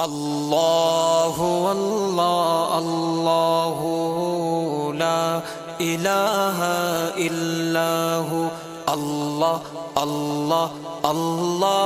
اللہ اللہ اللہ لا الہ الا ہو اللہ اللہ اللہ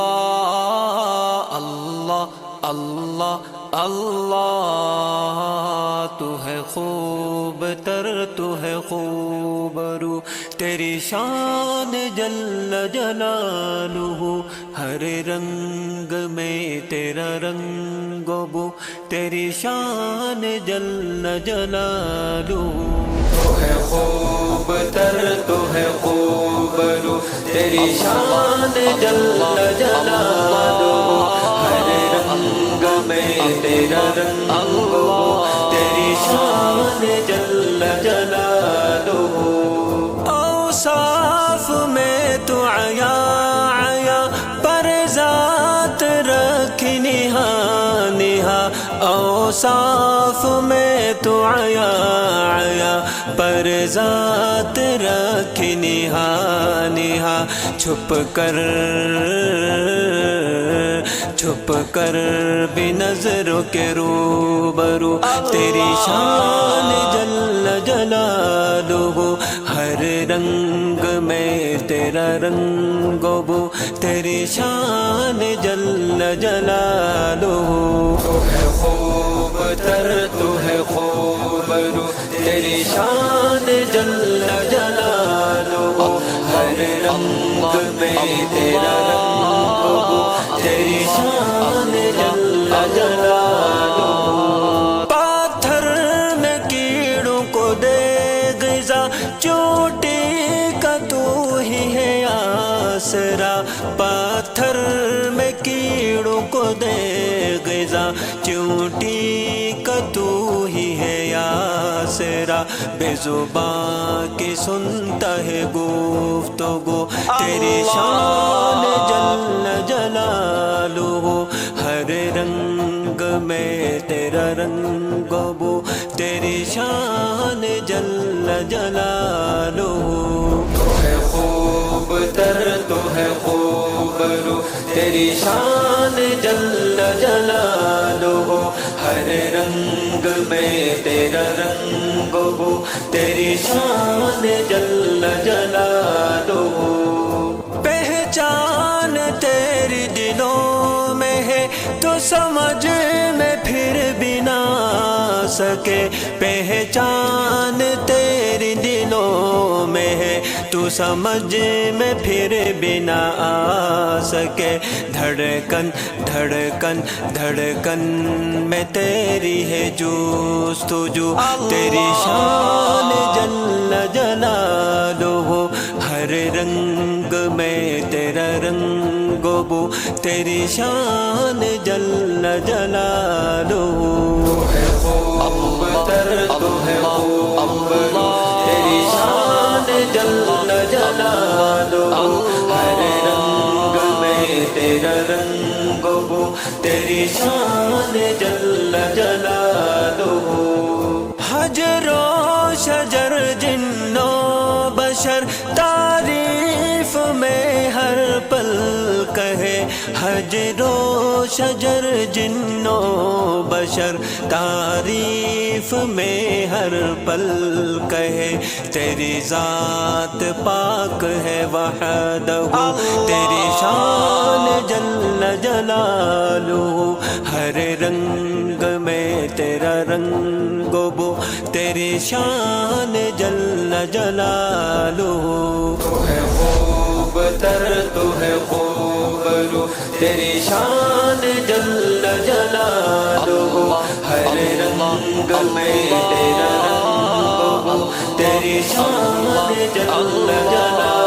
اللہ اللہ اللہ تو ہے خوب تر تو ہے خوب رو تیری شان جل جلالہ ہر رنگ میں تیرا رنگ بو تیری شان جل جلالہ تو ہے خوب تر تو ہے خوب رو تیری شان جل جلالہ ہر رنگ میں تیرا رنگ تیری شان جل جلالہ اوصاف میں تو عیا عیا پر ذات رکھی نہا نہا اوصاف میں تو عیا عیا پر ذات رکھی نہا نہا چھپ کر بھی نظروں کے روبرو تیری شان جل جلالہ ہر رنگ میں تیرا رنگ بو تیری شان جل جلالہ تو ہے خوب تر تو ہے خوب رو تیری شان جل جلالہ ہر رنگ میں تیرا رنگ بو تیری شان جل جلالہ پاتھر میں کیڑوں کو دے غذا چوٹی کا تو ہی ہے آسرا پاتھر میں کیڑوں کو دے غذا چوٹی کا تو ہی ہے آسرا بے زباں کی سنتا ہے گفتگو تیری شان جل جلالہ ہر رنگ میں تیرا رنگ بو تیری شان جل جلالہ تو ہے خوب تر تو ہے خوب رو تیری شان جل جلالہ ہر رنگ میں تیرا رنگ بو تیری شان جل جلالہ پہچان تیری دلوں میں ہے تو سمجھ میں پھر بھی نہ سکے پہچان تیری دلوں میں ہے تو سمجھ میں پھر بھی نہ آ سکے دھڑکن دھڑکن دھڑکن میں تیری ہے جستجو تیری شان جل جلالہ ہر رنگ میں تیرا رنگ بو تیری شان جل جلالہ تو ہے خوب تر تو ہے خوب رو تیری شان جل جلالہ ہر رنگ میں تیرا رنگ بو تیری شان جل جلالہ حجر و شجر جن و بشر تعریف میں ہر پل کہے حجر و شجر جن و بشر تعریف میں ہر پل کہے تیری ذات پاک ہے وحدہ تیری شان جل جلالہ ہر رنگ میں تیرا رنگ بو تیری شان جل جلالہ تو ہے خوب تر تو ہے خوب رو تیری شان جل جلالہ ہر رنگ میں تیرا رنگ بو تیری شان جل جلالہ